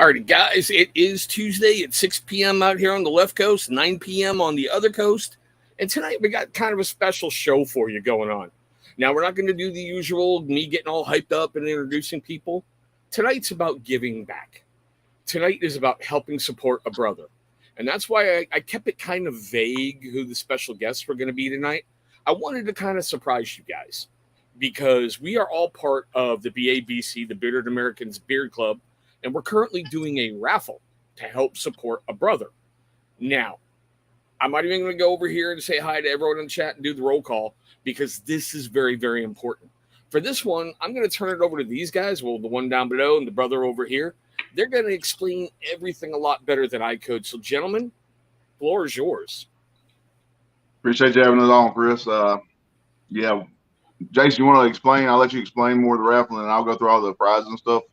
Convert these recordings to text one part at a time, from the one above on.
Alrighty, guys, it is Tuesday at 6 p.m. out here on the left coast, 9 p.m. on the other coast. And tonight we got kind of a special show for you going on. Now, we're not going to do the usual me getting all hyped up and introducing people. Tonight's about giving back. Tonight is about helping support a brother. And that's why I kept it kind of vague who the special guests were going to be tonight. I wanted to kind of surprise you guys because we are all part of the BABC, the Bearded Americans Beard Club, and we're currently doing a raffle to help support a brother. Now, I'm not even going to go over here and say hi to everyone in the chat and do the roll call because this is very, very important. For this one, I'm going to turn it over to these guys, well, the one down below and the brother over here. They're going to explain everything a lot better than I could. So, gentlemen, floor is yours. Appreciate you having us on, Chris. Yeah, Jason, you want to explain? I'll let you explain more of the raffle, and I'll go through all the prizes and stuff.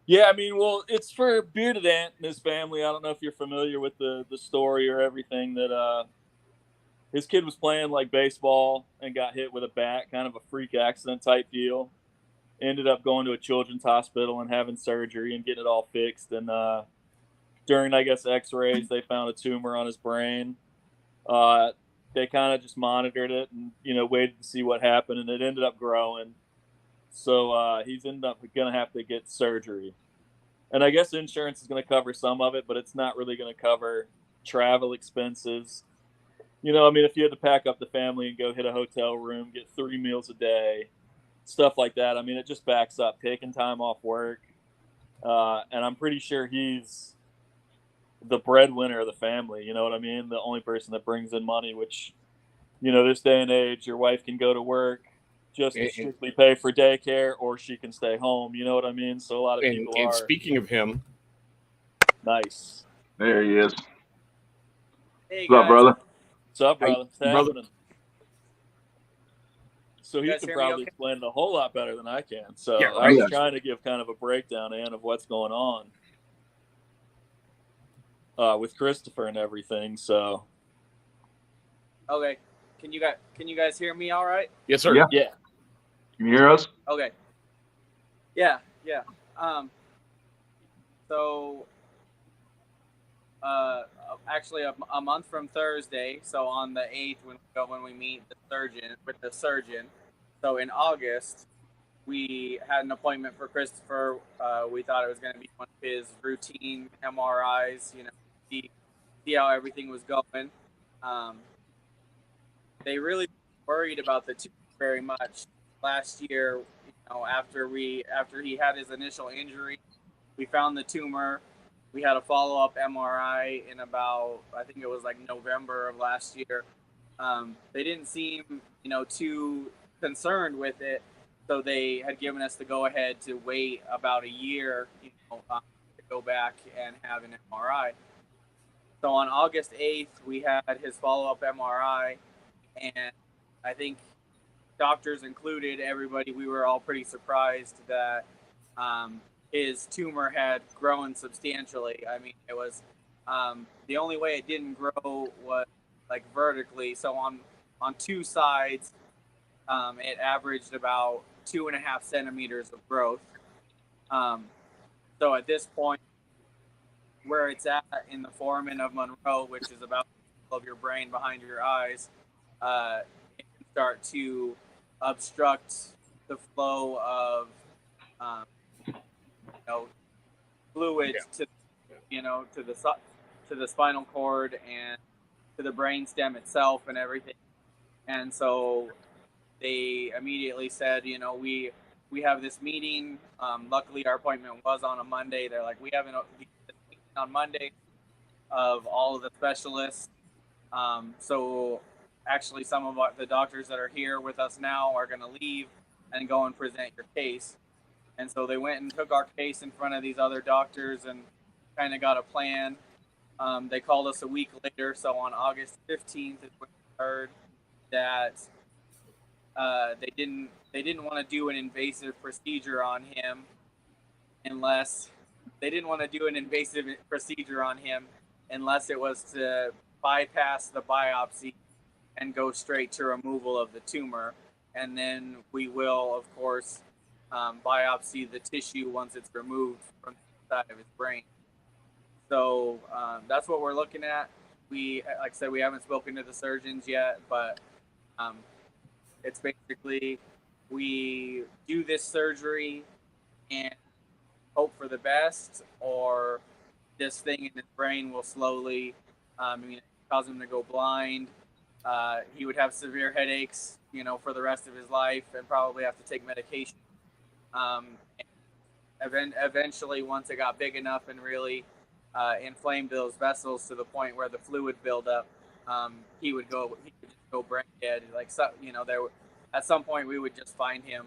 Yeah, I mean, well, it's for Bearded Ant and his family. I don't know if you're familiar with the story or everything that his kid was playing like baseball and got hit with a bat, kind of a freak accident type deal. Ended up going to a children's hospital and having surgery and getting it all fixed. And during, I guess, x-rays, they found a tumor on his brain. They kind of just monitored it and, waited to see what happened, and it ended up growing. So he's ended up going to have to get surgery. And I guess insurance is going to cover some of it, but it's not really going to cover travel expenses. If you had to pack up the family and go hit a hotel room, get 3 meals a day, stuff like that, it just backs up, taking time off work. And I'm pretty sure he's the breadwinner of the family, you know what I mean? The only person that brings in money, which, this day and age, your wife can go to work just to strictly pay for daycare, or she can stay home. You know what I mean? So a lot of people are. And speaking of him, nice. There he is. Hey, What's up, brother? What's up, brother? What's brother? happening? So he can probably explain it a whole lot better than I can. So yeah, I was trying to give kind of a breakdown, of what's going on with Christopher and everything. So. Okay. Can you guys hear me all right? Yes, sir. Yeah. Can you hear us? Okay. Yeah. So, actually, a month from Thursday, so on the 8th, when we meet with the surgeon. So in August, we had an appointment for Christopher. We thought it was going to be one of his routine MRIs. See how everything was going. They really worried about the tumor very much. Last year, after he had his initial injury, we found the tumor. We had a follow-up MRI in about, I think it was like November of last year. They didn't seem, too concerned with it, so they had given us the go-ahead to wait about a year, to go back and have an MRI. So on August 8th, we had his follow-up MRI, and I think doctors included, everybody, we were all pretty surprised that his tumor had grown substantially. It was the only way it didn't grow was like vertically. So on two sides, it averaged about 2.5 centimeters of growth. So at this point, where it's at in the foramen of Monroe, which is about of your brain behind your eyes, it can start to obstruct the flow of fluid to the spinal cord and to the brain stem itself and everything. And so they immediately said, we have this meeting. Luckily, our appointment was on a Monday. They're like, we have a meeting on Monday of all of the specialists. So actually, some of the doctors that are here with us now are going to leave and go and present your case. And so they went and took our case in front of these other doctors and kind of got a plan. They called us a week later. So on August 15th is when we heard that they didn't want to do an invasive procedure on him unless it was to bypass the biopsy and go straight to removal of the tumor. And then we will, of course, biopsy the tissue once it's removed from side of his brain. So that's what we're looking at. We, like I said, we haven't spoken to the surgeons yet, but it's basically we do this surgery and hope for the best, or this thing in his brain will slowly, cause him to go blind. He would have severe headaches, for the rest of his life, and probably have to take medication. Eventually, once it got big enough and really inflamed those vessels to the point where the fluid buildup, he would just go brain dead. Like, so, at some point we would just find him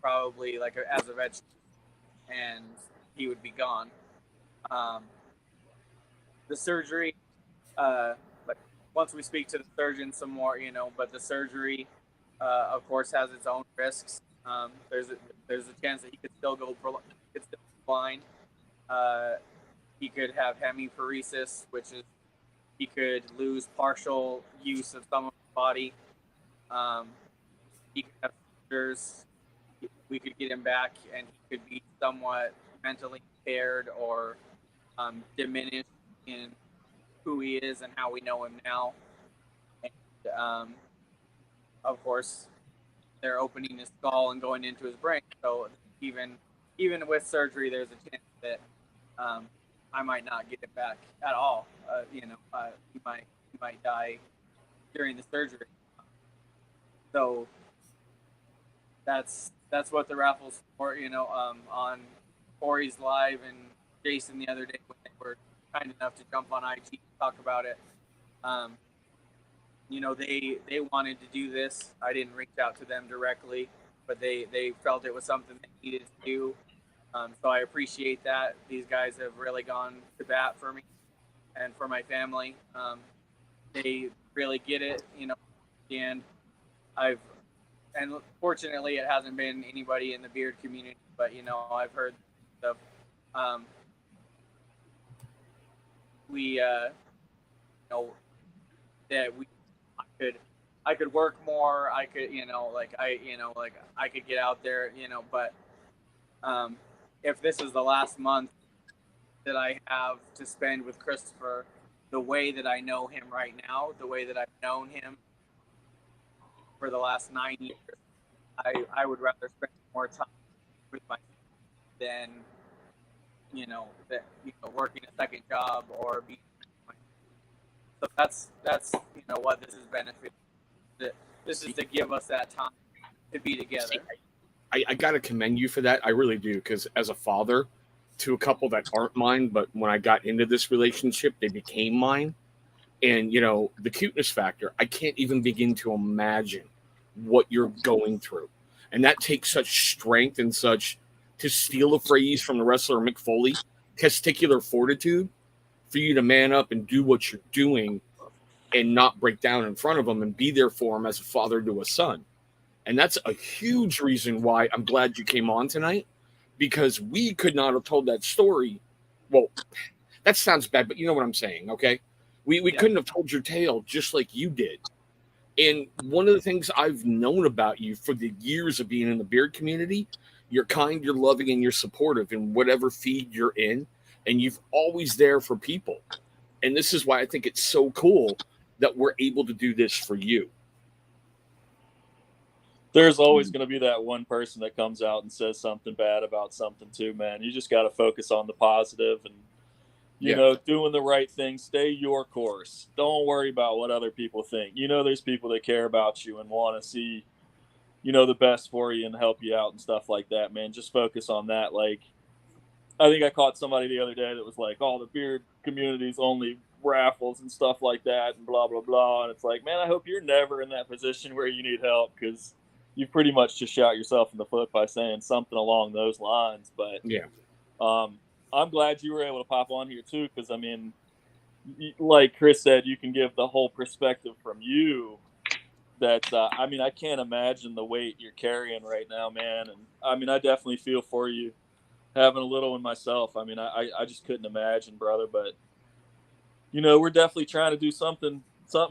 probably like as a vegetable, and he would be gone. The surgery, but once we speak to the surgeon some more, but the surgery, of course, has its own risks. There's a chance that he could still go blind. He could have hemiparesis, which is he could lose partial use of some of his body. He could have seizures. We could get him back, and he could be somewhat mentally impaired or diminished in who he is and how we know him now. And of course, they're opening his skull and going into his brain. So even with surgery, there's a chance that I might not get it back at all. He might die during the surgery. So that's what the raffle's for. On Corey's live and Jason the other day when they were kind enough to jump on IG and talk about it. They wanted to do this. I didn't reach out to them directly, but they felt it was something they needed to do. So I appreciate that. These guys have really gone to bat for me and for my family. They really get it, and and fortunately it hasn't been anybody in the beard community, but I've heard stuff. That I could work more. I could, I could get out there, but if this is the last month that I have to spend with Christopher, the way that I know him right now, the way that I've known him for the last 9 years, I would rather spend more time with my than working a second job or being. So that's what this is benefiting. This is to give us that time to be together. I got to commend you for that. I really do, because as a father to a couple that aren't mine, but when I got into this relationship, they became mine. And, the cuteness factor, I can't even begin to imagine what you're going through. And that takes such strength and such, to steal a phrase from the wrestler Mick Foley, testicular fortitude, for you to man up and do what you're doing and not break down in front of them and be there for them as a father to a son. And that's a huge reason why I'm glad you came on tonight, because we could not have told that story. Well, that sounds bad, but you know what I'm saying, okay? We couldn't have told your tale just like you did. And one of the things I've known about you for the years of being in the beard community, you're kind, you're loving, and you're supportive in whatever feed you're in. And you've always there for people. And this is why I think it's so cool that we're able to do this for you. There's always going to be that one person that comes out and says something bad about something too, man. You just got to focus on the positive and, doing the right thing. Stay your course. Don't worry about what other people think. There's people that care about you and want to see, the best for you and help you out and stuff like that, man. Just focus on that. Like, I think I caught somebody the other day that was like, the beard community's only raffles and stuff like that and blah, blah, blah. And it's like, man, I hope you're never in that position where you need help, because you pretty much just shot yourself in the foot by saying something along those lines. But yeah, I'm glad you were able to pop on here too, because I mean, like Chris said, you can give the whole perspective from you. That I can't imagine the weight you're carrying right now, man. And I definitely feel for you, having a little one myself. I just couldn't imagine, brother. But we're definitely trying to do something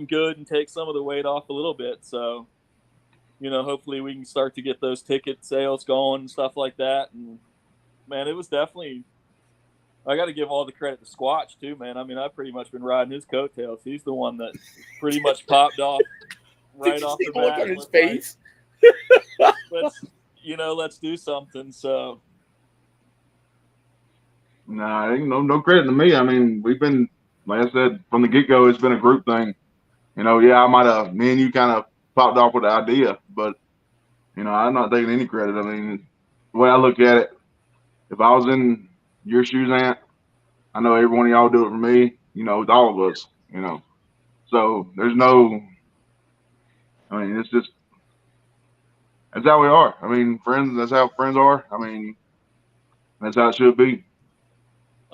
good and take some of the weight off a little bit. So hopefully we can start to get those ticket sales going and stuff like that. And man, it was definitely I got to give all the credit to Squatch too, man. I mean, I've pretty much been riding his coattails. He's the one that pretty much popped off right off the bat. Look on his face. Like, let's do something. So, Nah, ain't no credit to me. I mean, we've been, like I said, from the get-go, it's been a group thing. Me and you kind of popped off with the idea, but, I'm not taking any credit. I mean, the way I look at it, if I was in your shoes, Ant, I know every one of y'all do it for me, with all of us, So there's it's just, that's how we are. I mean, friends, that's how friends are. I mean, that's how it should be.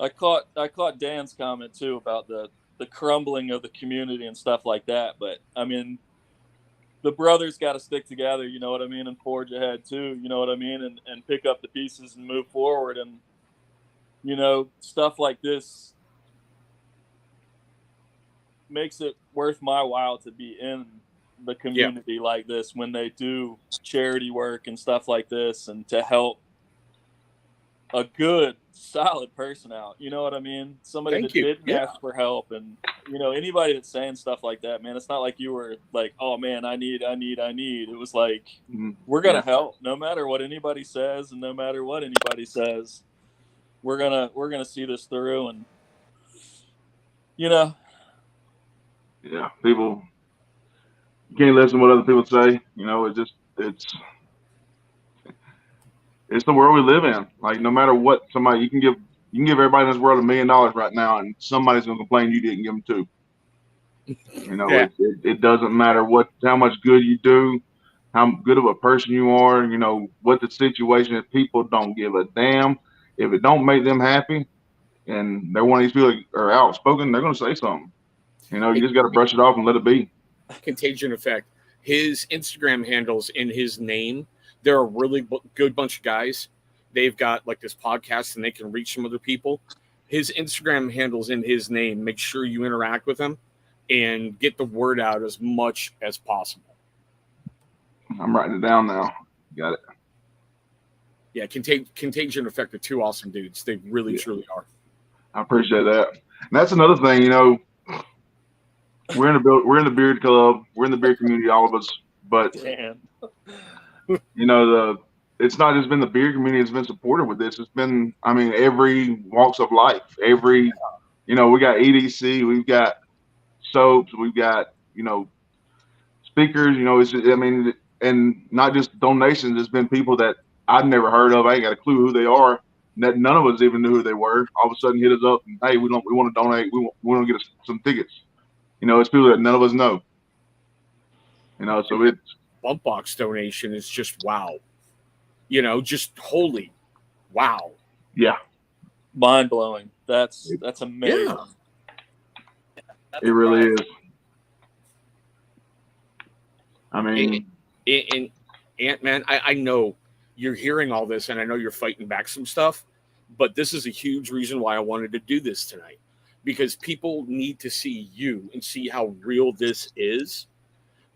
I caught Dan's comment too about the crumbling of the community and stuff like that. But I mean, the brothers got to stick together, you know what I mean, and forge ahead too, you know what I mean, and pick up the pieces and move forward. And stuff like this makes it worth my while to be in the community like this when they do charity work and stuff like this, and to help a good, solid person out. You know what I mean? Somebody that didn't ask for help. And, anybody that's saying stuff like that, man, it's not like you were like, oh, man, I need. It was like, we're going to help no matter what anybody says, and no matter what anybody says, we're gonna see this through. And, Yeah, people, you can't listen to what other people say. It's the world we live in. Like, no matter what, you can give everybody in this world $1 million right now, and somebody's gonna complain you didn't give them two. It doesn't matter how much good you do, how good of a person you are, what the situation is. People don't give a damn. If it don't make them happy, and they're one of these people that are outspoken, they're gonna say something. You just got to brush it off and let it be. Contagion effect. His Instagram handles in his name. They're a really good bunch of guys. They've got like this podcast and they can reach some other people. His Instagram handles in his name. Make sure you interact with him and get the word out as much as possible. I'm writing it down now. Got it. Yeah, Contagion effect are two awesome dudes. They really, truly are. I appreciate that. And that's another thing, we're in the beard club, we're in the beard community, all of us. But it's not just been the beard community that's been supportive with this. It's been, every walks of life. We got EDC, we've got soaps, we've got speakers. And not just donations. It's been people that I've never heard of. I ain't got a clue who they are. That none of us even knew who they were. All of a sudden, hit us up and, hey, we want to donate. We want to get some tickets. It's people that none of us know. So it's bump box donation is just wow. Just holy wow. Yeah. Mind blowing. That's amazing. Yeah. It really is. And Ant-Man, I know you're hearing all this, and I know you're fighting back some stuff, but this is a huge reason why I wanted to do this tonight, because people need to see you and see how real this is.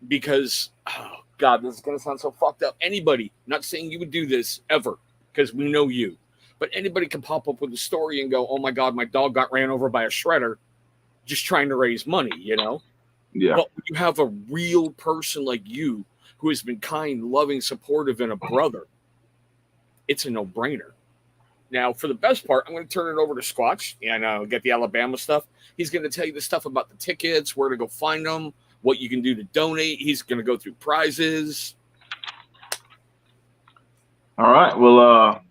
Because, oh God, this is going to sound so fucked up. Anybody, not saying you would do this ever, because we know you, but anybody can pop up with a story and go, oh my God, my dog got ran over by a shredder, just trying to raise money, Yeah. But when you have a real person like you who has been kind, loving, supportive, and a brother, it's a no-brainer. Now, for the best part, I'm going to turn it over to Squatch and get the Alabama stuff. He's going to tell you the stuff about the tickets, where to go find them, what you can do to donate. He's going to go through prizes. All right. Well,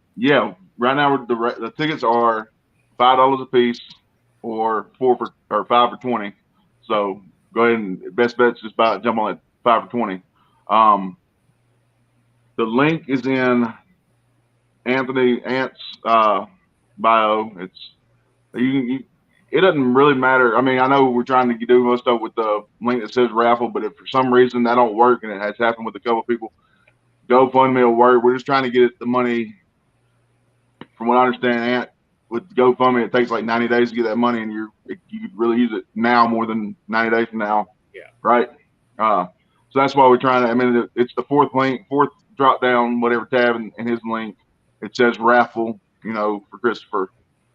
right now the tickets are $5 a piece, or 5 for 20. So go ahead and best bet, just jump on it, 5 for 20. The link is in Ant's bio. It doesn't really matter. I know we're trying to do most stuff with the link that says raffle, but if for some reason that don't work, and it has happened with a couple of people, GoFundMe will work. We're just trying to get the money. From what I understand, Ant, with GoFundMe, it takes like 90 days to get that money, and you could really use it now more than 90 days from now. Yeah. Right. So that's why we're trying to. It's the fourth drop down, whatever tab in his link. It says raffle, for Christopher.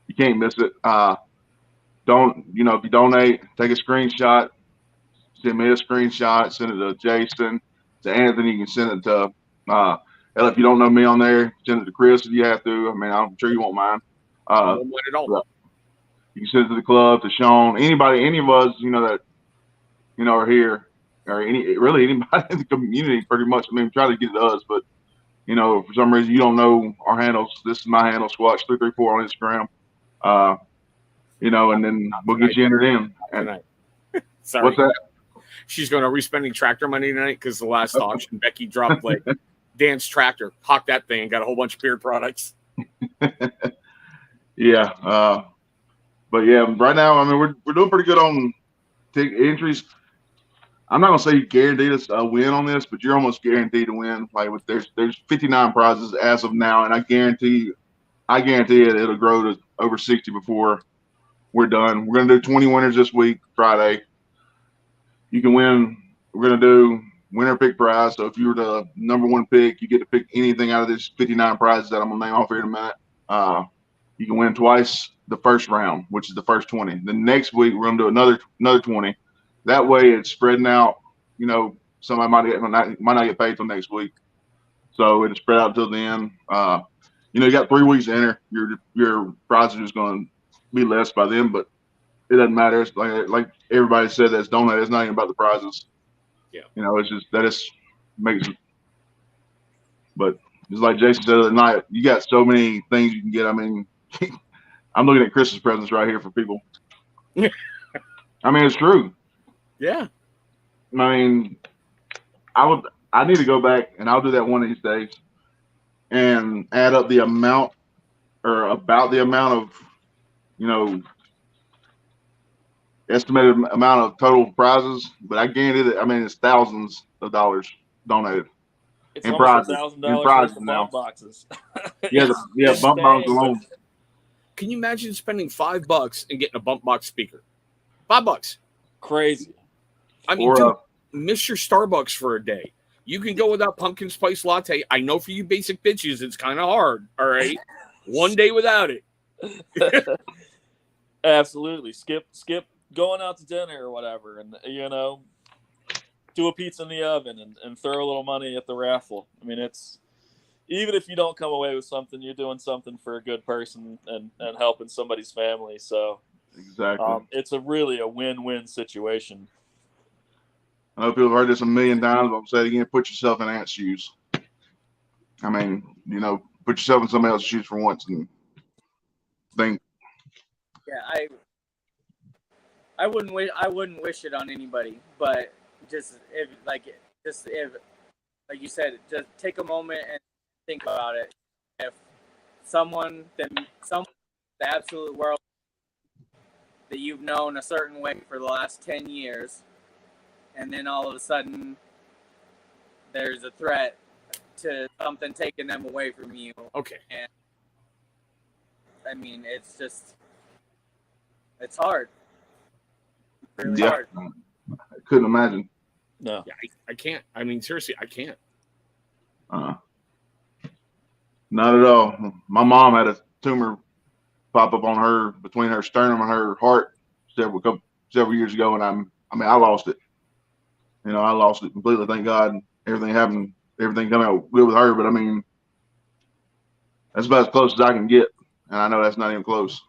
You can't miss it. Don't, if you donate, take a screenshot, send me a screenshot, send it to Jason, to Anthony. You can send it to, if you don't know me on there, send it to Chris if you have to. I mean, I'm sure you won't mind. No one at all. You can send it to the club, to Sean, anybody, any of us, that, are here, or anybody in the community pretty much. I mean, try to get it to us, but, for some reason you don't know our handles. This is my handle, Squatch334 on Instagram. And then we'll get you entered in. Tonight. Sorry. What's that? She's going to respending tractor money tonight because the last auction, Becky dropped like Dan's tractor, hawked that thing, and got a whole bunch of beard products. Yeah. But yeah, right now, I mean, we're doing pretty good on entries. I'm not gonna say you guaranteed us a win on this, but you're almost guaranteed to win. Like there's 59 prizes as of now, and I guarantee it'll grow to over 60 before we're done. We're gonna do 20 winners this week, Friday. You can win. We're gonna do winner pick prize. So if you were the number one pick, you get to pick anything out of this 59 prizes that I'm gonna name off here in a minute. You can win twice the first round, which is the first 20. The next week we're gonna do another 20. That way it's spreading out. Somebody might not get paid till next week, so it'll spread out until the end. You got 3 weeks to enter. Your prize is just gonna be less by then, but it doesn't matter. It's like everybody said, that's donut. It's not even about the prizes. Yeah. It's just that makes it. But just like Jason said the other night, you got so many things you can get. I mean, I'm looking at Christmas presents right here for people. I mean, it's true. Yeah. I mean, I need to go back, and I'll do that one of these days, and add up the amount, or about the amount of, estimated amount of total prizes. But I guarantee that, I mean, it's thousands of dollars donated. It's in almost prizes. $1,000 prizes worth of now. bump boxes. Yeah, bump boxes alone. Can you imagine spending $5 and getting a bump box speaker? $5. Crazy. I mean, dude, miss your Starbucks for a day. You can go without pumpkin spice latte. I know for you basic bitches, it's kind of hard. All right, one day without it. Absolutely. Skip going out to dinner or whatever, and do a pizza in the oven and throw a little money at the raffle. I mean, it's, even if you don't come away with something, you're doing something for a good person and helping somebody's family. So exactly, it's really a win-win situation. I know people have heard this a million times, but I'll say it again: put yourself in Ant's shoes. I mean, put yourself in somebody else's shoes for once and think. Yeah, I wouldn't wish it on anybody, but if like you said, just take a moment and think about it. If someone the absolute world that you've known a certain way for the last 10 years, and then all of a sudden there's a threat to something taking them away from you. Okay. And I mean, it's hard. It's really hard. I couldn't imagine. No. Yeah, I can't. I mean, seriously, I can't. Not at all. My mom had a tumor pop up on her, between her sternum and her heart several years ago, and I lost it. I lost it completely. Thank God everything happened, everything coming out good with her. But I mean, that's about as close as I can get, and I know that's not even close.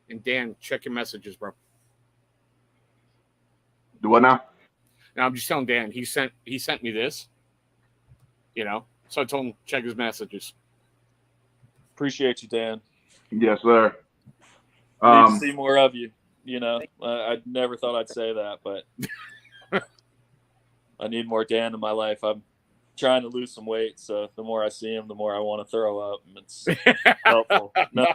And Dan, check your messages, bro. Do what now? Now I'm just telling Dan, he sent me this. So I told him check his messages. Appreciate you, Dan. Yes, sir. Need to see more of you. I never thought I'd say that, but I need more Dan in my life. I'm trying to lose some weight, so the more I see him, the more I want to throw up. It's helpful. No.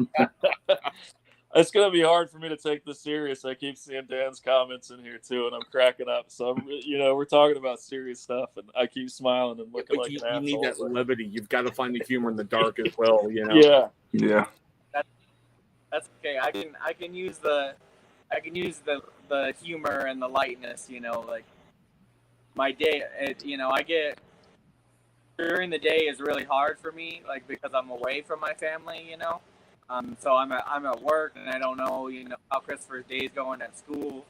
It's going to be hard for me to take this serious. I keep seeing Dan's comments in here too, and I'm cracking up. So, we're talking about serious stuff, and I keep smiling and looking like an asshole. You need that levity. You've got to find the humor in the dark as well. Yeah. Yeah. That's okay. I can use the humor and the lightness. Like my day. I get during the day is really hard for me, like because I'm away from my family. So I'm at work, and I don't know, how Christopher's day is going at school,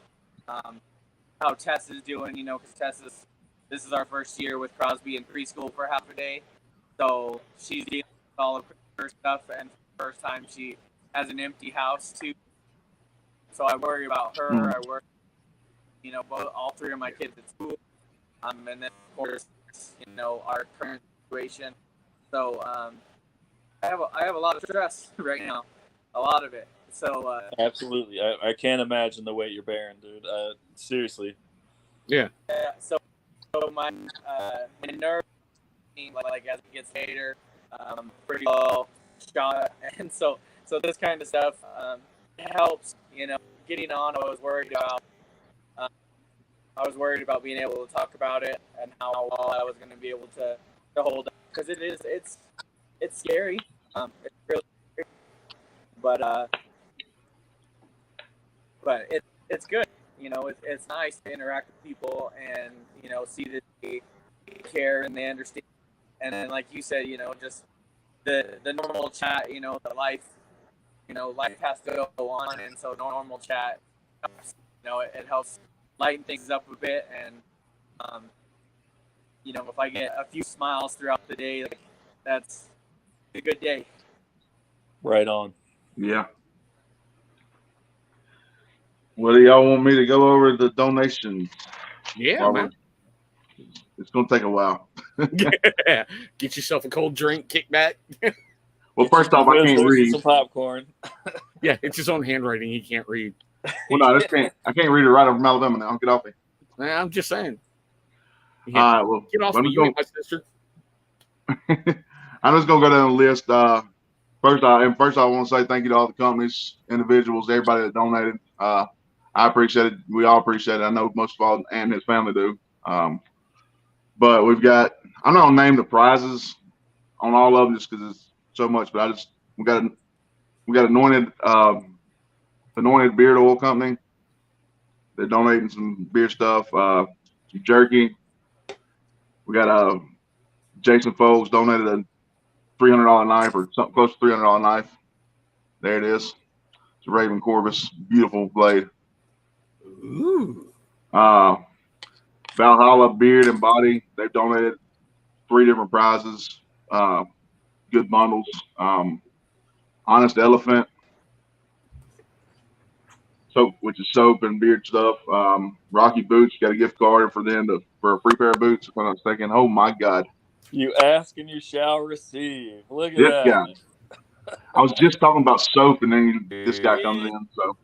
how Tess is doing, because this is our first year with Crosby in preschool for half a day. So she's dealing with all of her stuff, and for the first time she has an empty house too. So I worry about her. I worry, all three of my kids at school, and then of course, our current situation. So I have a lot of stress right now, a lot of it. So absolutely, I can't imagine the weight you're bearing, dude. Seriously. Yeah. So my nerves, like as it gets later, pretty low shot, and so this kind of stuff helps. Getting on, I was worried about being able to talk about it and how well I was going to be able to hold up, because it's scary. It's really scary, but it's good. It's nice to interact with people and see that they care and they understand. And then, like you said, just the normal chat. The life has to go on, and so normal chat helps. It helps lighten things up a bit, and if I get a few smiles throughout the day, that's a good day. Right on. Yeah. Well, do y'all want me to go over the donations? Yeah, man. It's going to take a while. Get yourself a cold drink, kick back. Well, first off, I can't read. Some popcorn. Yeah, it's his own handwriting. He can't read. Well, no, I can't read it right over from Alabama now. Get off me. I'm just saying. All right, well, get off me. You ain't my sister. I'm just going to go down the list. First, I want to say thank you to all the companies, individuals, everybody that donated. I appreciate it. We all appreciate it. I know most of all Ant and his family do. But we've got, I'm not going to name the prizes on all of them just because it's so much, but we got Anointed Beard Oil Company. They're donating some beer stuff, some jerky. We got Jason Foles donated a $300 knife, or something close to $300 knife. There it is. It's a Raven Corvus, beautiful blade. Ooh. Valhalla Beard and Body, they've donated 3 different prizes, good bundles. Honest Elephant, soap, which is soap and beard stuff. Rocky Boots, got a gift card for them for a free pair of boots. When I was thinking, oh my God. You ask and you shall receive. Look at This that. guy. I was just talking about soap, and then this guy comes in. So,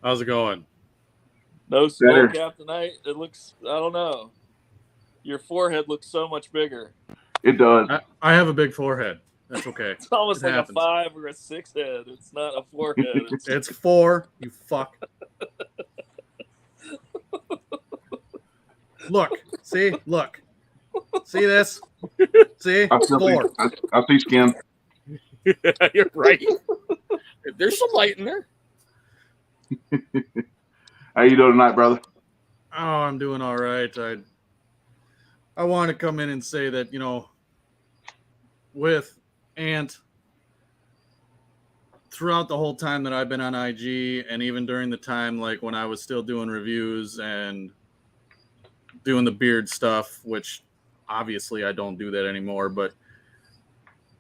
how's it going? No skull cap tonight. It looks, I don't know. Your forehead looks so much bigger. It does. I have a big forehead. That's okay. It's almost like happens. a 5 or a 6 head. It's not a forehead. It's 4. You fuck. Look. See? Look. See this? See? I 4. I see skin. You're right. There's some light in there. How you doing tonight, brother? Oh, I'm doing all right. I want to come in and say that, with Ant, throughout the whole time that I've been on IG, and even during the time like when I was still doing reviews and doing the beard stuff, which obviously I don't do that anymore, but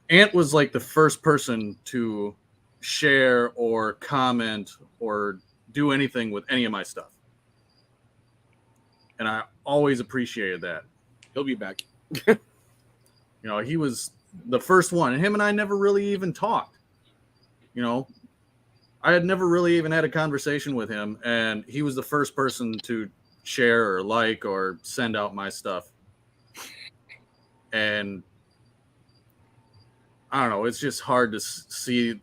Ant was like the first person to share or comment or do anything with any of my stuff. And I always appreciated that. He'll be back. He was the first one, and him and I never really even talked. I had never really even had a conversation with him, and he was the first person to share or like or send out my stuff. And I don't know, it's just hard to see,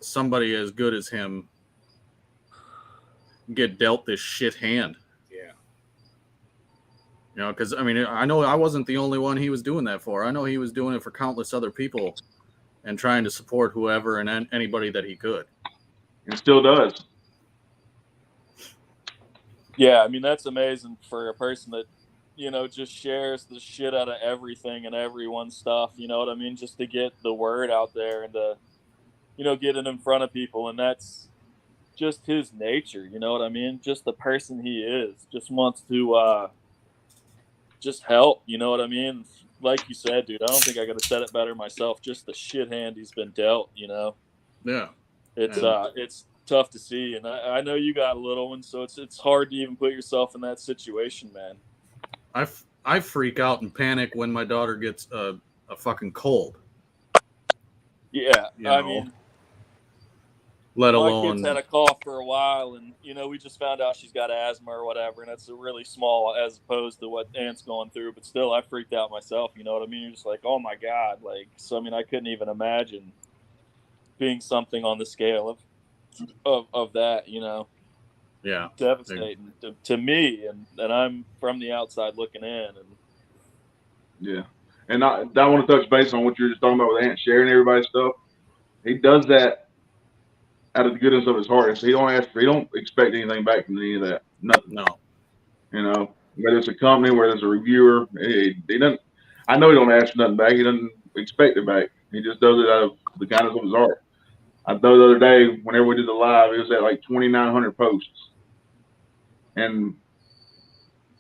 somebody as good as him get dealt this shit hand. Because, I know I wasn't the only one he was doing that for. I know he was doing it for countless other people and trying to support whoever and anybody that he could. It still does. Yeah, that's amazing for a person that just shares the shit out of everything and everyone's stuff. You know what I mean? Just to get the word out there and to, get it in front of people. And that's just his nature. You know what I mean? Just the person he is. Just wants to just help. You know what I mean? Like you said, dude, I don't think I could have said it better myself. Just the shit hand he's been dealt, Yeah. It's tough to see, and I know you got a little one, so it's hard to even put yourself in that situation, man. I freak out and panic when my daughter gets a fucking cold. Yeah, I mean, let my alone kid's had a cough for a while, and we just found out she's got asthma or whatever, and it's a really small as opposed to what Aunt's going through. But still, I freaked out myself. You know what I mean? You're just like, oh my god, like so. I mean, I couldn't even imagine being something on the scale of that. Yeah, devastating to me, and I'm from the outside looking in. And yeah, and I want to touch base on what you're just talking about with Ant sharing everybody's stuff. He does that out of the goodness of his heart. So he don't expect anything back from any of that. Nothing. No. Whether it's a company, whether it's a reviewer, he doesn't. I know he don't ask for nothing back. He doesn't expect it back. He just does it out of the kindness of his heart. I know the other day, whenever we did the live, it was at like 2,900 posts. And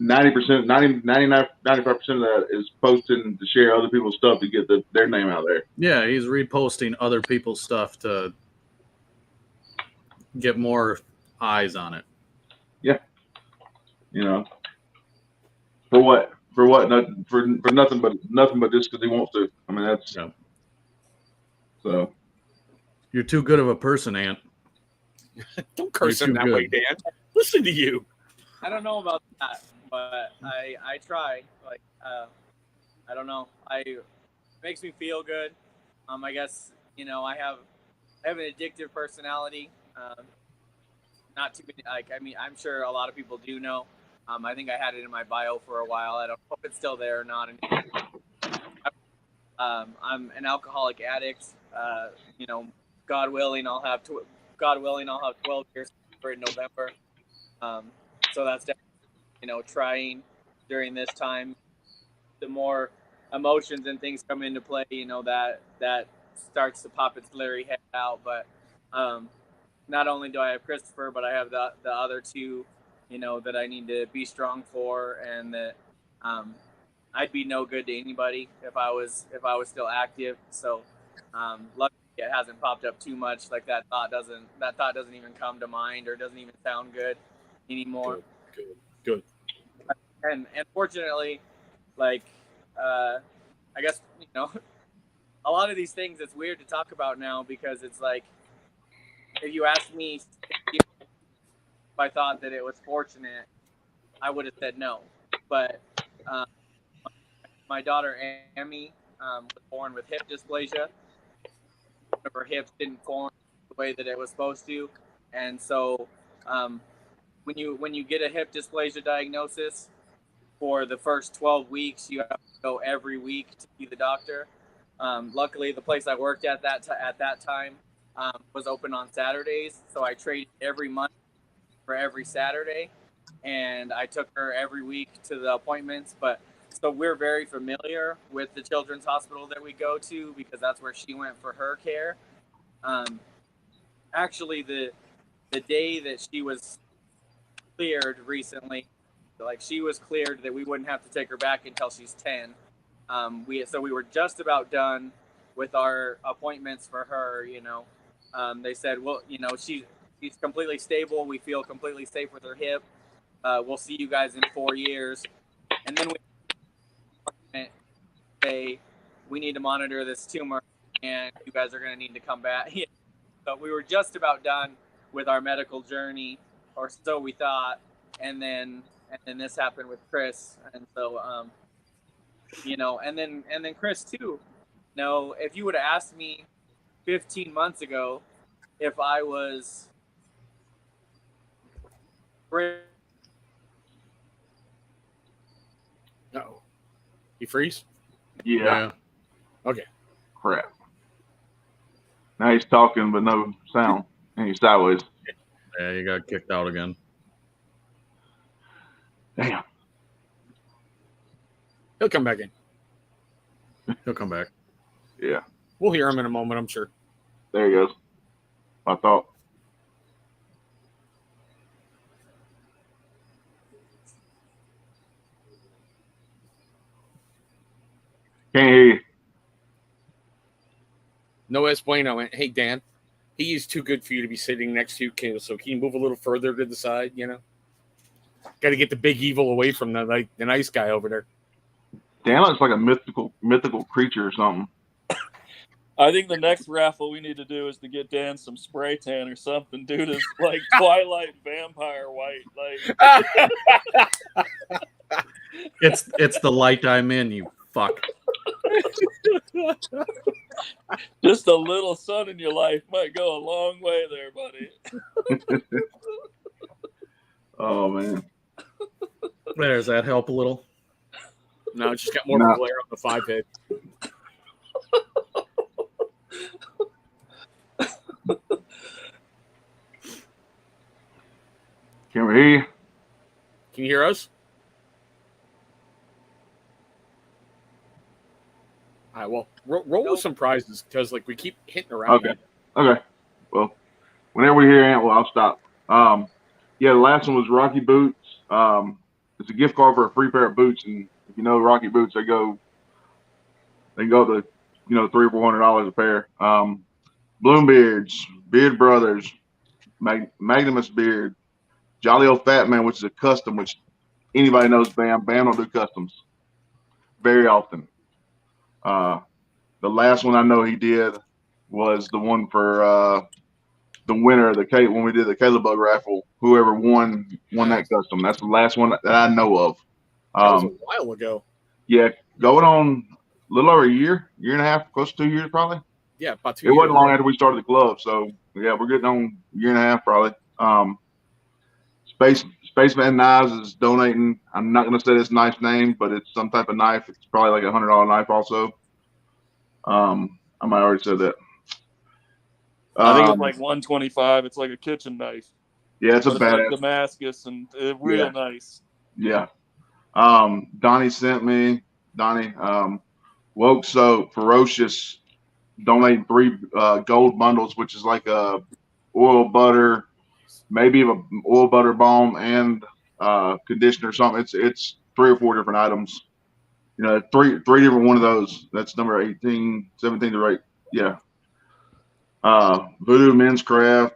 90%, 95% of that is posting to share other people's stuff to get their name out there. Yeah, he's reposting other people's stuff to get more eyes on it. Yeah. For what? For what? For nothing but just because he wants to. I mean, that's so. You're too good of a person, Ant. Don't curse him that way, Dan. Listen to you. I don't know about that, but I try. Like, I don't know. It makes me feel good. I guess I have an addictive personality. Not too many. Like, I mean, I'm sure a lot of people do know. I think I had it in my bio for a while. I don't know if it's still there or not. I'm an alcoholic addict. God willing, I'll have 12 years in November. So that's definitely, trying during this time. The more emotions and things come into play, that starts to pop its leery head out. But not only do I have Christopher, but I have the other two, that I need to be strong for, and that I'd be no good to anybody if I was still active. So luckily it hasn't popped up too much. Like that thought doesn't even come to mind or doesn't even sound good anymore. Good. And fortunately, like I guess a lot of these things it's weird to talk about now because it's like if you asked me if I thought that it was fortunate, I would have said no. But my daughter Amy was born with hip dysplasia. Her hips didn't form the way that it was supposed to, and so when you get a hip dysplasia diagnosis, for the first 12 weeks, you have to go every week to see the doctor. Luckily, the place I worked at that time was open on Saturdays, so I traded every month for every Saturday, and I took her every week to the appointments. But so we're very familiar with the children's hospital that we go to because that's where she went for her care. Actually, the day that she was cleared recently, like she was cleared that we wouldn't have to take her back until she's 10. We were just about done with our appointments for her. They said, well, she's completely stable. We feel completely safe with her hip. We'll see you guys in 4 years. And then we say we need to monitor this tumor, and you guys are going to need to come back. So we were just about done with our medical journey, or so we thought, and then this happened with Chris, and so and then Chris too. If you would have asked me 15 months ago if I was No. You freeze? Yeah. Okay. Crap. Now he's talking, but no sound. And he's sideways. Yeah, you got kicked out again. Damn. He'll come back in. He'll come back. Yeah. We'll hear him in a moment, I'm sure. There he goes. I thought. Can't hear you. No es bueno. Hey, Dan, he is too good for you to be sitting next to you, so can you move a little further to the side, you know? Got to get the big evil away from the nice guy over there. Dan looks like a mythical creature or something. I think the next raffle we need to do is to get Dan some spray tan or something, dude. Is like Twilight vampire white. Like It's the light I'm in, you fuck. just a little sun in your life might go a long way there, buddy. Oh man. Does that help a little? No, it's just got more of a glare on the 5 head. Can we hear you? Can you hear us? All right, well, roll with some prizes because we keep hitting around. Okay. Well, whenever we hear Ant, I'll stop. Yeah, the last one was Rocky Boots. It's a gift card for a free pair of boots, and if you know Rocky Boots, they go to $300 or $400 a pair. Bloombeards, Beard Brothers, Magnus Beard, Jolly Old Fat Man, which is a custom, which anybody knows Bam don't do customs very often. The last one I know he did was the one for the winner of when we did the Caleb Bug raffle. Whoever won that custom. That's the last one that I know of. That was a while ago. Yeah, going on a little over a year and a half, close to 2 years probably. Yeah, about 2 years. It wasn't long after we started the club, so yeah, we're getting on a year and a half probably. Spaceman Knives is donating. I'm not going to say this knife's name, but it's some type of knife. It's probably like $100 knife also. I might already said that. I think it's like $125. It's like a kitchen knife. Yeah, it's a badass. Like Damascus and real nice. Yeah. Donnie sent me. Woke Soap, Ferocious, donating 3 gold bundles, which is like a oil butter, maybe an oil butter balm and conditioner or something. It's 3 or 4 different items. Three different one of those. That's number 18, 17 to right. Yeah. Voodoo Men's Craft,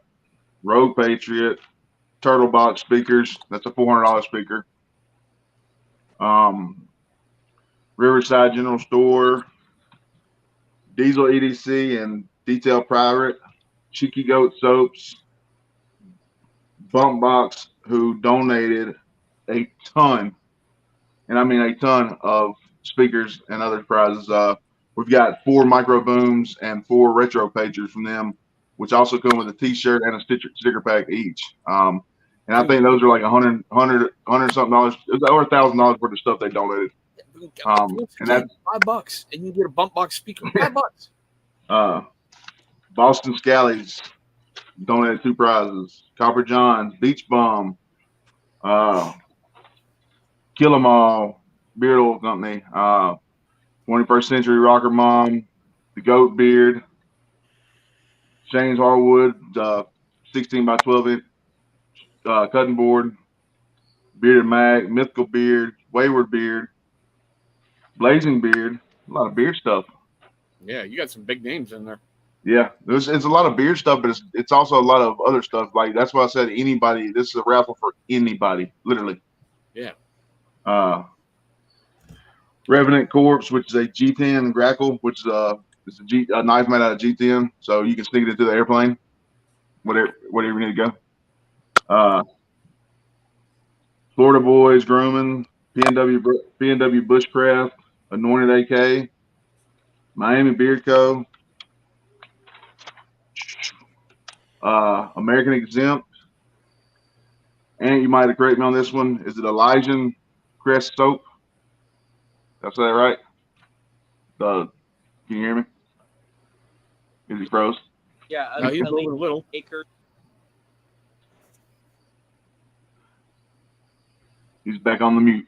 Rogue Patriot, Turtle Box speakers. That's a $400 speaker. Riverside General Store, Diesel EDC and Detail Private, Cheeky Goat Soaps, Bump Box, who donated a ton, and I mean a ton of speakers and other prizes. We've got 4 micro booms and 4 retro pagers from them, which also come with a T-shirt and a sticker pack each. And I think those are like $100 something dollars, over $1,000 worth of stuff they donated. And that's $5, and you get a bump box speaker. $5. Boston Scallies donated 2 prizes. Copper John's, Beach Bum, Kill 'Em All, Beard Oil Company, 21st Century Rocker Mom, the Goat Beard, Shane's Hardwood, 16 by 12 inch cutting board, Bearded Mag, Mythical Beard, Wayward Beard, Blazing Beard, a lot of beard stuff. Yeah, you got some big names in there. Yeah, it's a lot of beard stuff, but it's also a lot of other stuff. Like that's why I said anybody. This is a raffle for anybody, literally. Yeah. Revenant Corpse, which is a G10 Grackle, which is a knife made out of G10, so you can stick it into the airplane, whatever you need to go. Florida Boys Grooming, PNW Bushcraft, Anointed AK, Miami Beard Co., American Exempt, and you might have corrected me on this one. Is it Elijah Crest Soap? Did I say that right? Can you hear me? Is he froze? Yeah, No, he's moving a little. Acre. He's back on the mute.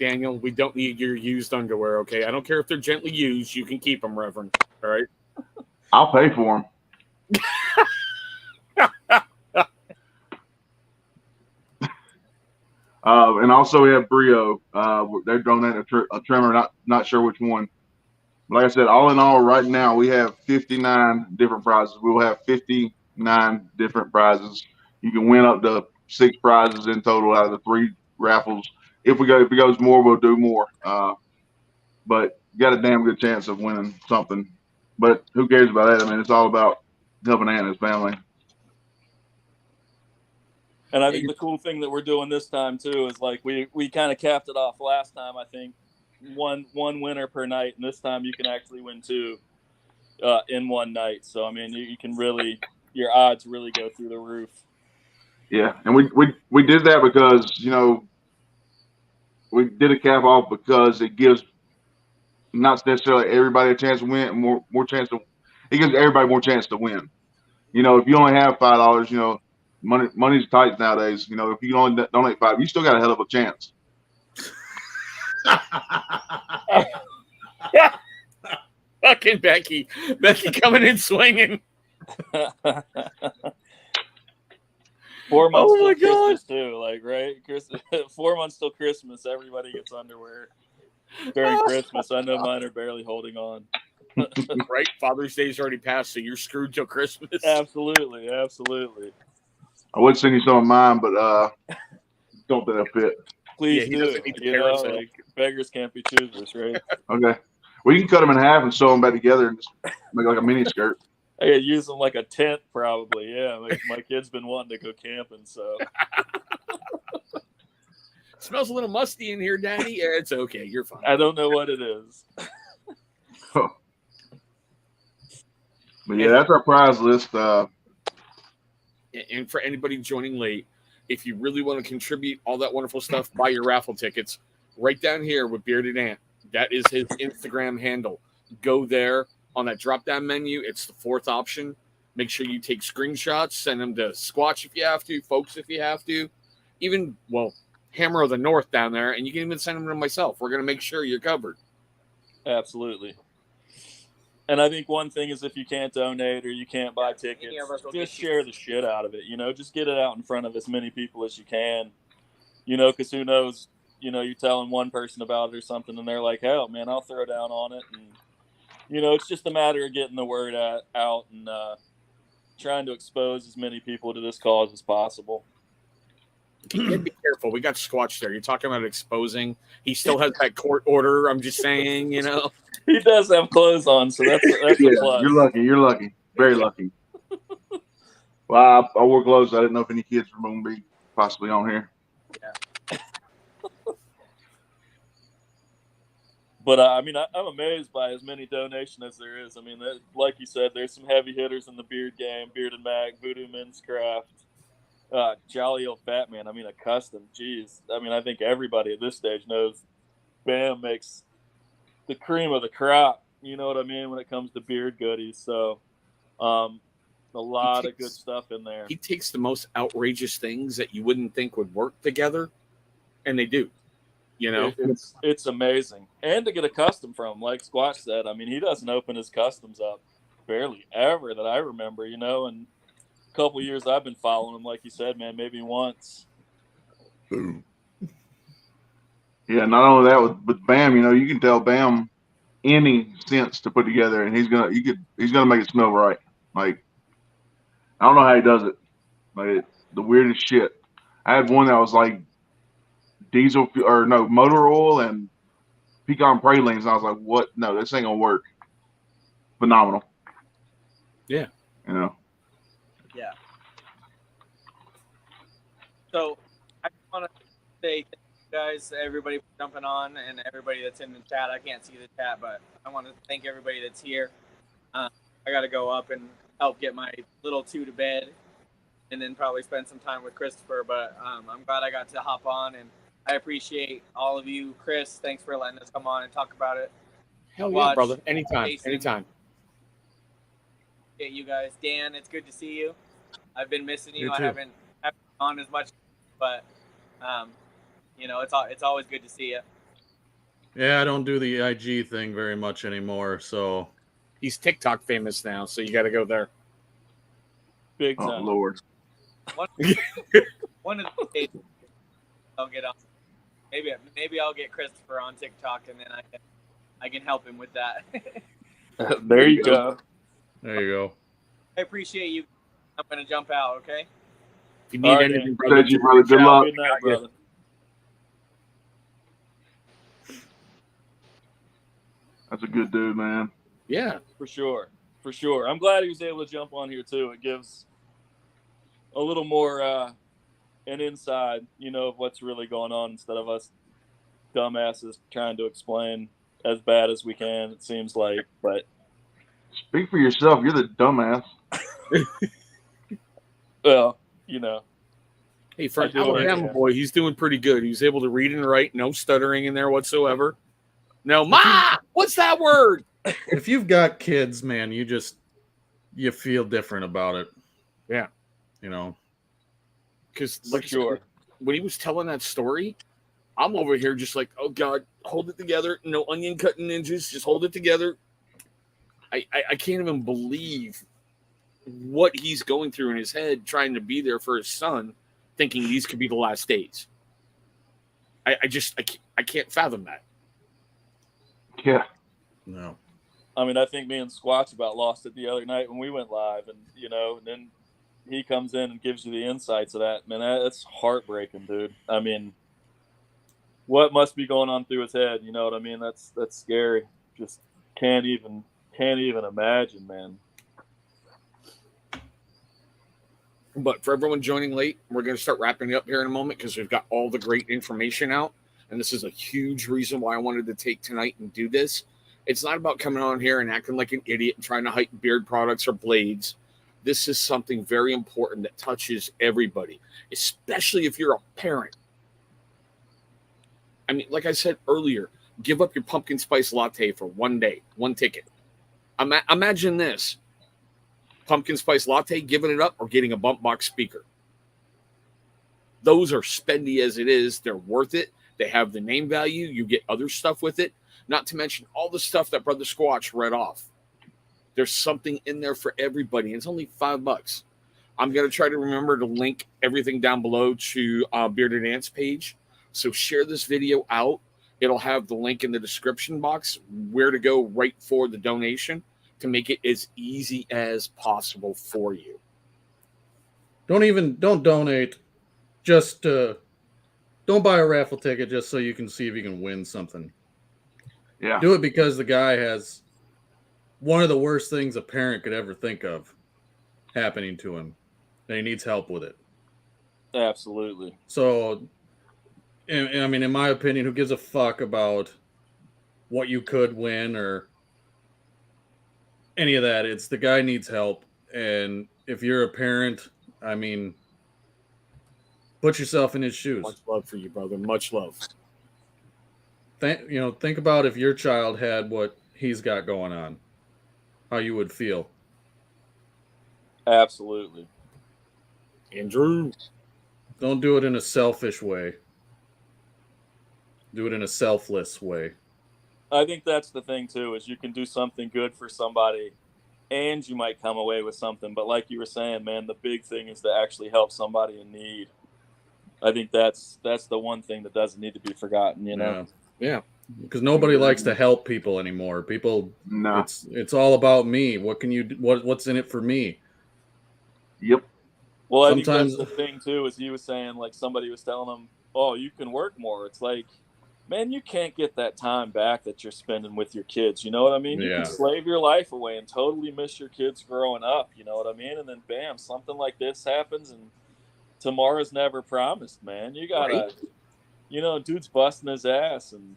Daniel, we don't need your used underwear, okay? I don't care if they're gently used. You can keep them, Reverend. All right? I'll pay for them. And also we have Brio. They're donating a trimmer, not sure which one. Like I said, all in all, right now we have 59 different prizes. We will have 59 different prizes. You can win up to 6 prizes in total out of the 3 raffles. If it goes more, we'll do more. But you got a damn good chance of winning something. But who cares about that? I mean, it's all about helping Ant and his family. And I think the cool thing that we're doing this time too is like we kind of capped it off last time. I think one winner per night, and this time you can actually win 2 in one night. So I mean, you can really, your odds really go through the roof. Yeah, and we did that because, you know, we did a cap off because it gives not necessarily everybody a chance to win, more chance to. It gives everybody more chance to win. You know, if you only have $5, you know, money's tight nowadays. You know, if you only donate 5, you still got a hell of a chance. Fucking Becky coming in swinging. 4 months Oh my till God. Christmas too, like right? 4 months till Christmas, everybody gets underwear during Christmas. I know mine are barely holding on. Right? Father's Day's already passed, so you're screwed till Christmas. Absolutely. I would send you some of mine, but don't let that fit. Please he do. doesn't need to You pair know, himself. like beggars can't be choosers, right? Okay. Well, you can cut them in half and sew them back together and just make like a mini skirt. I could use them like a tent, probably. Yeah, my kid's been wanting to go camping, so. Smells a little musty in here, Daddy. Yeah, it's okay. You're fine. I don't know what it is. But yeah, that's our prize list. And for anybody joining late, if you really want to contribute all that wonderful stuff, buy your raffle tickets right down here with Bearded Ant. That is his Instagram handle. Go there on that drop-down menu. It's the 4th option. Make sure you take screenshots. Send them to Squatch if you have to, folks if you have to. Even, well, Hammer of the North down there, and you can even send them to myself. We're going to make sure you're covered. Absolutely. And I think one thing is if you can't donate or you can't buy tickets, just share the shit out of it. You know, just get it out in front of as many people as you can. You know, because who knows, you know, you're telling one person about it or something, and they're like, hell, man, I'll throw down on it. And, you know, it's just a matter of getting the word out and trying to expose as many people to this cause as possible. You gotta be careful. We got Squatch there. You're talking about exposing. He still has that court order. I'm just saying, you know. He does have clothes on, so that's a plus. You're lucky. Very lucky. Well, I wore gloves. I didn't know if any kids were going to be possibly on here. Yeah. But I mean, I'm amazed by as many donations as there is. I mean, like you said, there's some heavy hitters in the beard game: Bearded Mac, Voodoo Men's Craft, Jolly Old Fat Man. I mean, a custom. Jeez. I mean, I think everybody at this stage knows BAM makes the cream of the crop. You know what I mean when it comes to beard goodies. So, a lot of good stuff in there. He takes the most outrageous things that you wouldn't think would work together, and they do. You know, it's amazing. And to get a custom from, like Squatch said, I mean, he doesn't open his customs up barely ever that I remember, you know, and a couple of years I've been following him, like you said, man, maybe once. Yeah, not only that, with Bam, you know, you can tell Bam any sense to put together, and he's gonna make it smell right. Like, I don't know how he does it. Like, the weirdest shit. I had one that was like motor oil and pecan pralines. And I was like, what? No, this ain't gonna work. Phenomenal. Yeah. You know. Yeah. So I want to say thank you guys, everybody for jumping on, and everybody that's in the chat. I can't see the chat, but I want to thank everybody that's here. I got to go up and help get my little 2 to bed, and then probably spend some time with Christopher. But I'm glad I got to hop on, and I appreciate all of you. Chris, thanks for letting us come on and talk about it. Hell yeah, brother. Anytime. Anytime. You guys. Dan, it's good to see you. I've been missing you. You I too. haven't on as much, but you know, it's always good to see you. Yeah, I don't do the IG thing very much anymore. So He's TikTok famous now, so you got to go there. Big Oh time. Lord. One of the days I'll get on. Maybe I'll get Christopher on TikTok, and then I can help him with that. There you go. there you go. I appreciate you. I'm gonna jump out. Okay. If you need All right, anything, man. brother, Thank you, just brother. reach Good out. luck. Good night, brother. That's a good dude, man. Yeah. For sure. For sure. I'm glad he was able to jump on here too. It gives a little more an inside, of what's really going on instead of us dumbasses trying to explain as bad as we can, it seems like. But Speak for yourself. You're the dumbass. well, Hey, for I an do what I Alabama can. boy, he's doing pretty good. He was able to read and write, no stuttering in there whatsoever. No, Ma, what's that word? If you've got kids, man, you feel different about it. Yeah. Because For sure. When he was telling that story, I'm over here just like, oh God, hold it together. No onion cutting ninjas, just hold it together. I can't even believe what he's going through in his head trying to be there for his son, thinking these could be the last days. I can't fathom that. Yeah. no. I mean, I think me and Squatch about lost it the other night when we went live, and and then he comes in and gives you the insights of that. Man, that's heartbreaking, dude. I mean, what must be going on through his head? You know what I mean? That's scary. Just can't even imagine, man. But for everyone joining late, we're going to start wrapping it up here in a moment because we've got all the great information out. And this is a huge reason why I wanted to take tonight and do this. It's not about coming on here and acting like an idiot and trying to hype beard products or blades. This is something very important that touches everybody, especially if you're a parent. I mean, like I said earlier, give up your pumpkin spice latte for one day, one ticket. Imagine this. Pumpkin spice latte, giving it up, or getting a bump box speaker. Those are spendy as it is. They're worth it. They have the name value. You get other stuff with it. Not to mention all the stuff that Brother Squatch read off. There's something in there for everybody. It's only $5. I'm going to try to remember to link everything down below to Bearded Ant's page. So share this video out. It'll have the link in the description box where to go right for the donation to make it as easy as possible for you. Don't donate. Just don't buy a raffle ticket just so you can see if you can win something. Yeah. Do it because the guy has one of the worst things a parent could ever think of happening to him, and he needs help with it. Absolutely. So, I mean, in my opinion, who gives a fuck about what you could win or any of that? It's the guy needs help, and if you're a parent, I mean, put yourself in his shoes. Much love for you, brother. Much love. Think about if your child had what he's got going on, how you would feel. Absolutely. Andrew. Don't do it in a selfish way. Do it in a selfless way. I think that's the thing too, is you can do something good for somebody and you might come away with something. But like you were saying, man, the big thing is to actually help somebody in need. I think that's the one thing that doesn't need to be forgotten, Yeah. Because nobody likes to help people anymore. People, No. it's all about me. What can you do? What's in it for me? Yep. Well, I Sometimes- think that's the thing too, is he was saying, like, somebody was telling him, oh, you can work more. It's like, man, you can't get that time back that you're spending with your kids. You know what I mean? You Yeah. can slave your life away and totally miss your kids growing up. You know what I mean? And then bam, something like this happens and tomorrow's never promised, man. You gotta, dude's busting his ass and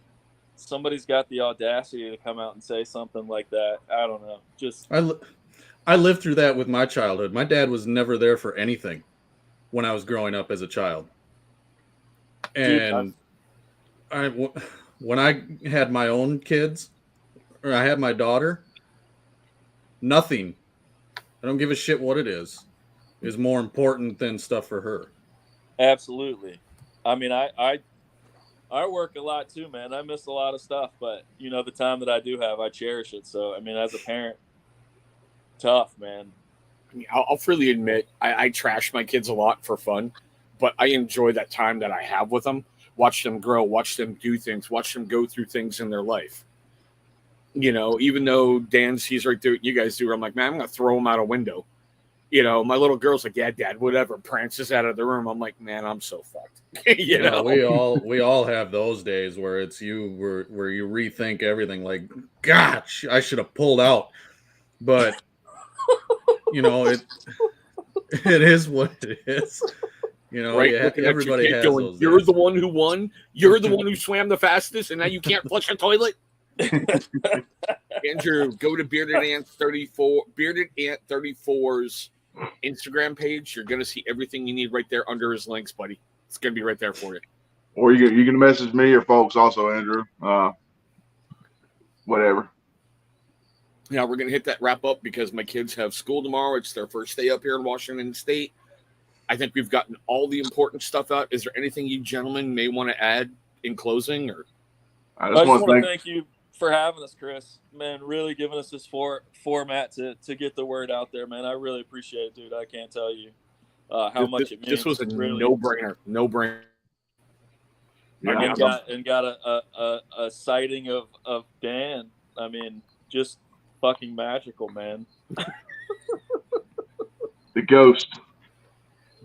somebody's got the audacity to come out and say something like that. I don't know. Just I lived through that with my childhood. My dad was never there for anything when I was growing up as a child. And when I had my own kids, or I had my daughter, nothing, I don't give a shit what it is more important than stuff for her. absolutely. I mean, I I work a lot too, man. I miss a lot of stuff, but you know, the time that I do have, I cherish it. So, I mean, as a parent, tough, man. I mean, I'll freely admit I trash my kids a lot for fun, but I enjoy that time that I have with them. Watch them grow, watch them do things, watch them go through things in their life. You know, even though Dan sees right through what you guys do, I'm like, man, I'm going to throw him out a window. You know, my little girl's like, yeah, Dad, whatever, prances out of the room. I'm like, man, I'm so fucked. you know, we all have those days where it's where you rethink everything. Like, gosh, I should have pulled out, but you know, it is what it is. You know, right? Everybody has going, those. You're days. the one who won. You're the one who swam the fastest, and now you can't flush a toilet. Andrew, go to BeardedAnt34's Instagram page. You're gonna see everything you need right there under his links, buddy. It's gonna be right there for you. Or you can message me or folks also, Andrew. Whatever. Now we're gonna hit that wrap up because my kids have school tomorrow. It's their first day up here in Washington State. I think we've gotten all the important stuff out. Is there anything you gentlemen may want to add in closing? Or I just want to thank you for having us, Chris. Man, really giving us this format to get the word out there, man. I really appreciate it, dude. I can't tell you how much it means. This was a really no-brainer. No-brainer. Yeah, and got a sighting of Dan. I mean, just fucking magical, man. the ghost.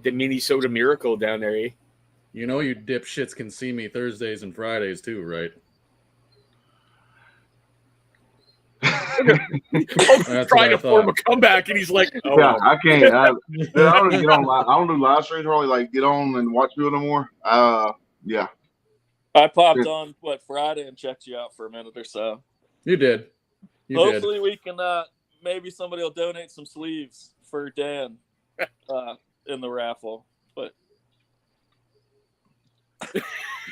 The Minnesota Miracle down there, eh? You know, you dipshits can see me Thursdays and Fridays too, right? Trying to form a comeback, and he's like, "Oh, yeah, I can't. I don't get on. I don't do live streams really. Like get on and watch people no more. Yeah. I popped on Friday and checked you out for a minute or so. You did. Hopefully we can maybe somebody will donate some sleeves for Dan in the raffle. But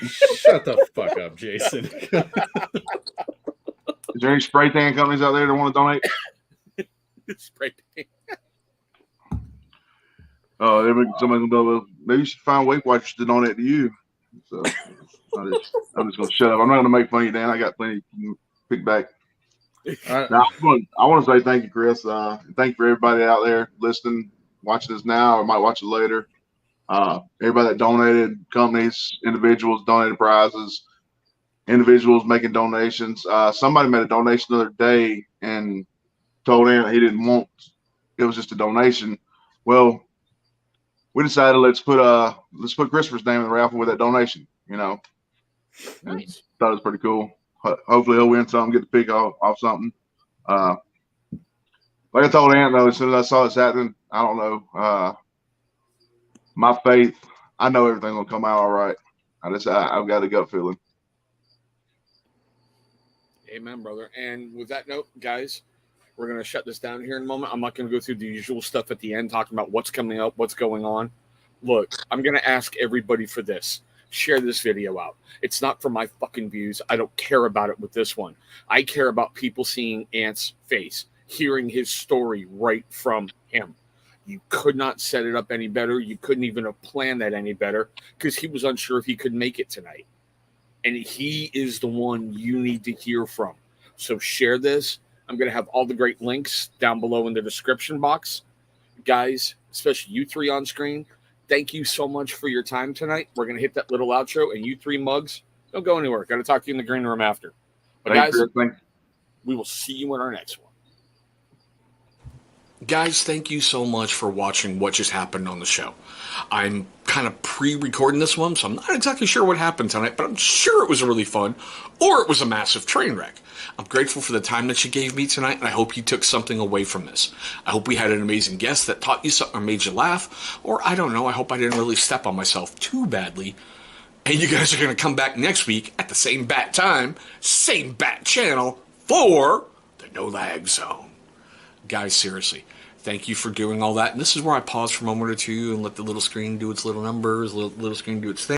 shut the fuck up, Jason. Is there any spray tan companies out there that want to donate? Spray tan. Oh, somebody's gonna go. Maybe you should find Weight Watchers to donate to you. So I'm just gonna shut up. I'm not gonna make fun of you, Dan. I got plenty to pick back. Now, I want to say thank you, Chris. Thank you for everybody out there listening, watching this now, or might watch it later. Everybody that donated, companies, individuals donated prizes, individuals making donations. Somebody made a donation the other day and told him he didn't want. It was just a donation. Well, we decided let's put Christopher's name in the raffle with that donation. You know, Nice. Thought it was pretty cool. Hopefully he'll win something, get the pick off something. Like I told Ant though, as soon as I saw this happening, I don't know. My faith, I know everything's gonna come out all right. I've got a gut feeling. Amen, brother. And with that note, guys, we're gonna shut this down here in a moment. I'm not gonna go through the usual stuff at the end, talking about what's coming up, what's going on. Look, I'm gonna ask everybody for this. Share this video out. It's not for my fucking views. I don't care about it with this one. I care about people seeing Ant's face, hearing his story right from him. You could not set it up any better. You couldn't even have planned that any better because he was unsure if he could make it tonight. And he is the one you need to hear from. So share this. I'm going to have all the great links down below in the description box. Guys, especially you three on screen, thank you so much for your time tonight. We're going to hit that little outro, and you three mugs, don't go anywhere. Got to talk to you in the green room after. But guys, we will see you in our next one. Guys, thank you so much for watching what just happened on the show. I'm kind of pre-recording this one, so I'm not exactly sure what happened tonight, but I'm sure it was really fun, or it was a massive train wreck. I'm grateful for the time that you gave me tonight, and I hope you took something away from this. I hope we had an amazing guest that taught you something or made you laugh, or I don't know, I hope I didn't really step on myself too badly. And you guys are going to come back next week at the same bat time, same bat channel for the No Lag Zone. Guys, seriously, thank you for doing all that. And this is where I pause for a moment or two and let the little screen do its little numbers, little screen do its thing.